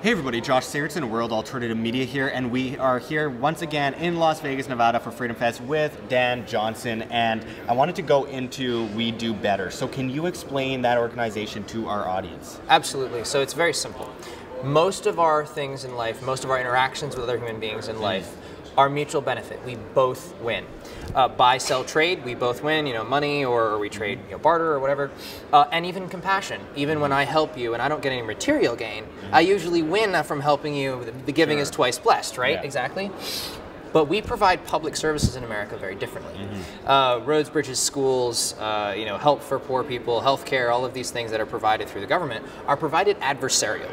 Hey everybody, Josh Sigurdson, World Alternative Media here, and we are here once again in Las Vegas, Nevada for Freedom Fest with Dan Johnson, and I wanted to go into We Do Better. So can you explain that organization to our audience? Absolutely. So it's very simple. Most of our things in life, most of our interactions with other human beings in life are mutual benefit. We both win. Buy, sell, trade, we both win, money, or we trade barter or whatever. And even compassion. Even when I help you and I don't get any material gain, I usually win from helping you. The giving is twice blessed, right? Yeah. Exactly. But we provide public services in America very differently. Roads, bridges, schools, help for poor people, healthcare, all of these things that are provided through the government are provided adversarially,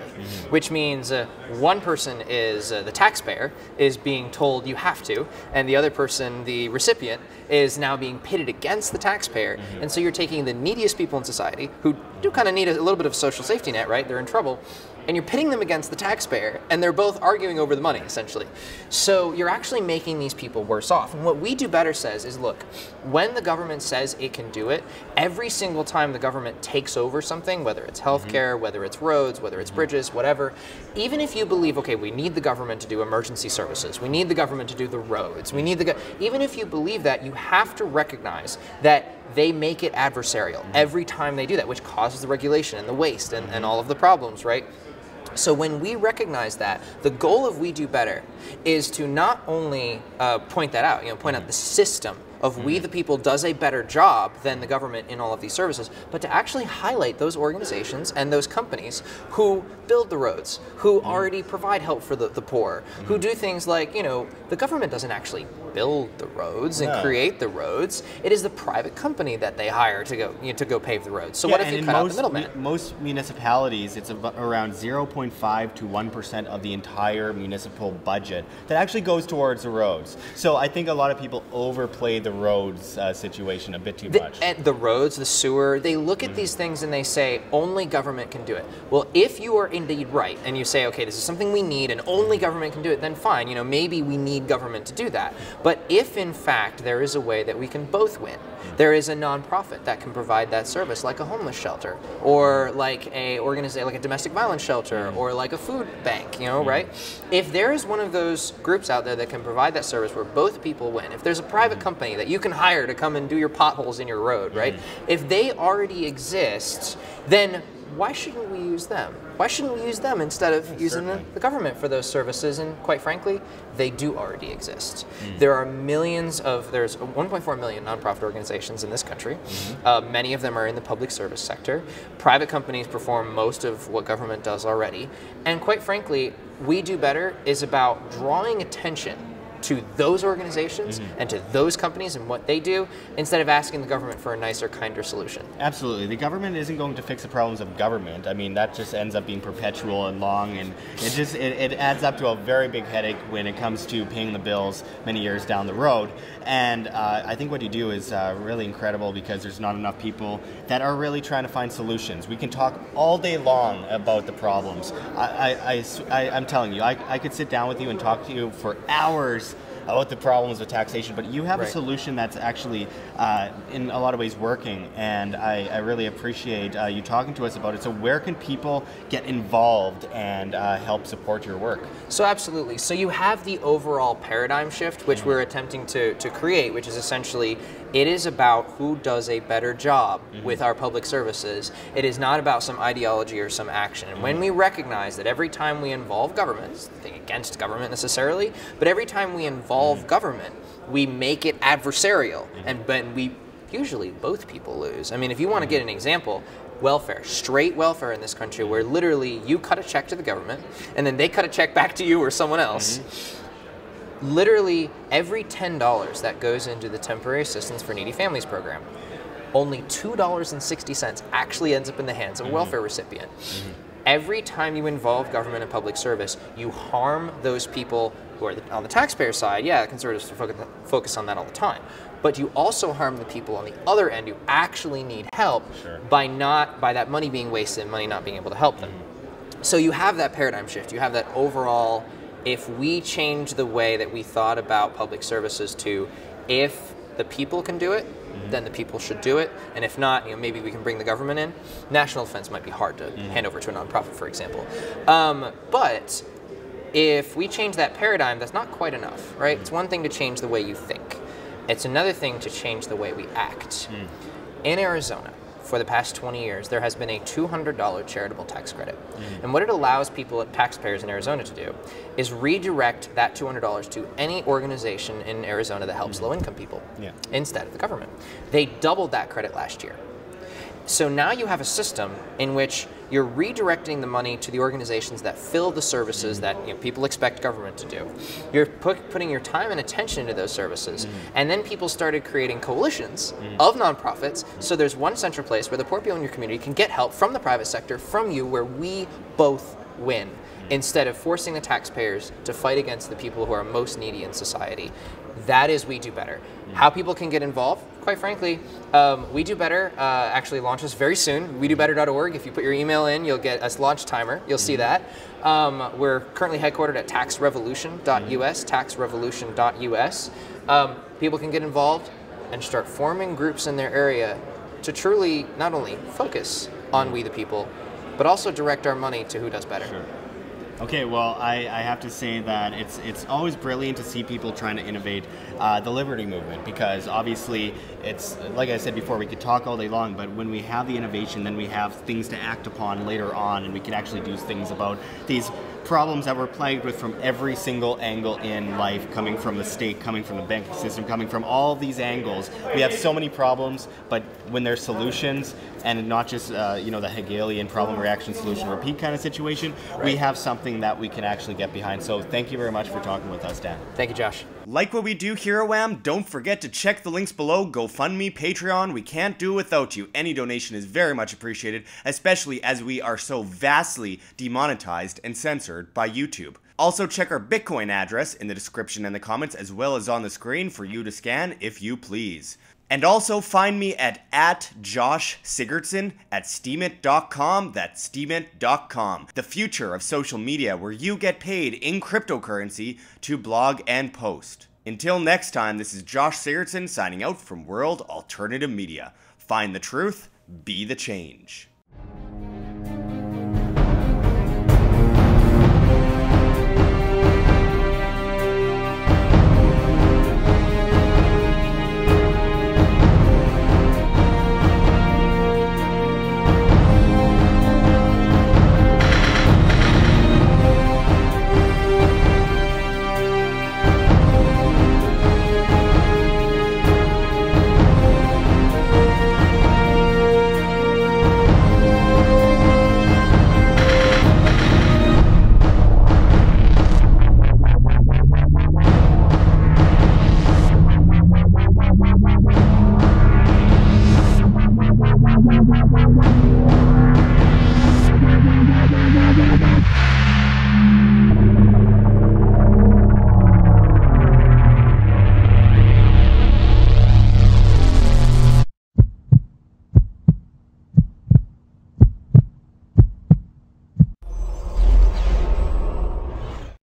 which means one person is, the taxpayer, is being told you have to, and the other person, the recipient, is now being pitted against the taxpayer. And so you're taking the neediest people in society, who do kind of need a little bit of a social safety net, right? They're in trouble. And you're pitting them against the taxpayer, and they're both arguing over the money, essentially. So you're actually making these people worse off. And what We Do Better says is, look, when the government says it can do it, every single time the government takes over something, whether it's healthcare, whether it's roads, whether it's bridges, whatever, even if you believe, okay, we need the government to do emergency services, we need the government to do the roads, we need the even if you believe that, you have to recognize that they make it adversarial every time they do that, which causes the regulation and the waste and all of the problems, right? So when we recognize that, the goal of We Do Better is to not only point that out, point out the system of we the people does a better job than the government in all of these services, but to actually highlight those organizations and those companies who build the roads, who already provide help for the poor, who do things like, the government doesn't actually build the roads and create the roads. It is the private company that they hire to go pave the roads. So what if you cut out the middleman? Most municipalities, it's around 0.5 to 1% of the entire municipal budget that actually goes towards the roads. So I think a lot of people overplay the roads situation a bit too much. And the roads, the sewer, they look at these things and they say, only government can do it. Well, if you are indeed right, and you say, okay, this is something we need and only government can do it, then fine, maybe we need government to do that. But if in fact there is a way that we can both win, there is a nonprofit that can provide that service, like a homeless shelter, or like a organization, like a domestic violence shelter, or like a food bank, right? If there is one of those groups out there that can provide that service where both people win, if there's a private company that you can hire to come and do your potholes in your road, right? If they already exist, then why shouldn't we use them? Why shouldn't we use them instead of using the government for those services? And quite frankly, they do already exist. There are there's 1.4 million nonprofit organizations in this country. Many of them are in the public service sector. Private companies perform most of what government does already. And quite frankly, We Do Better is about drawing attention to those organizations and to those companies and what they do, instead of asking the government for a nicer, kinder solution. Absolutely. The government isn't going to fix the problems of government. I mean, that just ends up being perpetual and long, and it adds up to a very big headache when it comes to paying the bills many years down the road. And I think what you do is really incredible, because there's not enough people that are really trying to find solutions. We can talk all day long about the problems. I'm telling you, I could sit down with you and talk to you for hours about the problems with taxation, but you have a solution that's actually in a lot of ways working, and I really appreciate you talking to us about it. So where can people get involved and help support your work? So absolutely. So you have the overall paradigm shift, which we're attempting to create, which is essentially, it is about who does a better job with our public services. It is not about some ideology or some action. And when we recognize that every time we involve government, it's nothing against government necessarily, but every time we involve government, we make it adversarial, and we usually both people lose. I mean, if you want to get an example, welfare, straight welfare in this country, where literally you cut a check to the government and then they cut a check back to you or someone else. Literally every $10 that goes into the Temporary Assistance for Needy Families program, only $2.60 actually ends up in the hands of a welfare recipient. Every time you involve government and public service, you harm those people who are on the taxpayer side. Yeah, conservatives focus on that all the time. But you also harm the people on the other end who actually need help by that money being wasted and money not being able to help them. So you have that paradigm shift. You have that overall, if we change the way that we thought about public services to, if the people can do it, then the people should do it. And if not, maybe we can bring the government in. National defense might be hard to hand over to a nonprofit, for example. But if we change that paradigm, that's not quite enough, right? It's one thing to change the way you think. It's another thing to change the way we act. In Arizona, for the past 20 years, there has been a $200 charitable tax credit. And what it allows people, taxpayers in Arizona, to do is redirect that $200 to any organization in Arizona that helps low-income people instead of the government. They doubled that credit last year. So now you have a system in which you're redirecting the money to the organizations that fill the services that people expect government to do. You're putting your time and attention into those services, and then people started creating coalitions of nonprofits, so there's one central place where the poor people in your community can get help from the private sector, from you, where we both win, instead of forcing the taxpayers to fight against the people who are most needy in society. That is We Do Better. How people can get involved, quite frankly, We Do Better actually launches very soon. WeDoBetter.org. If you put your email in, you'll get a launch timer. You'll see that. We're currently headquartered at taxrevolution.us, taxrevolution.us. People can get involved and start forming groups in their area to truly not only focus on we the people, but also direct our money to who does better. Sure. Okay, well, I have to say that it's always brilliant to see people trying to innovate the liberty movement, because obviously it's, like I said before, we could talk all day long, but when we have the innovation, then we have things to act upon later on, and we can actually do things about these problems that we're plagued with from every single angle in life, coming from the state, coming from the banking system, coming from all these angles. We have so many problems, but when there's solutions, and not just the Hegelian problem reaction solution repeat kind of situation, we have something that we can actually get behind. So thank you very much for talking with us, Dan. Thank you, Josh. Like what we do here at WHAM? Don't forget to check the links below. GoFundMe, Patreon. We can't do it without you. Any donation is very much appreciated, especially as we are so vastly demonetized and censored by YouTube. Also check our Bitcoin address in the description and the comments, as well as on the screen for you to scan if you please. And also find me at Josh Sigurdson at STEEMIT.com. That's STEEMIT.com. The future of social media, where you get paid in cryptocurrency to blog and post. Until next time, this is Josh Sigurdson signing out from World Alternative Media. Find the truth, be the change.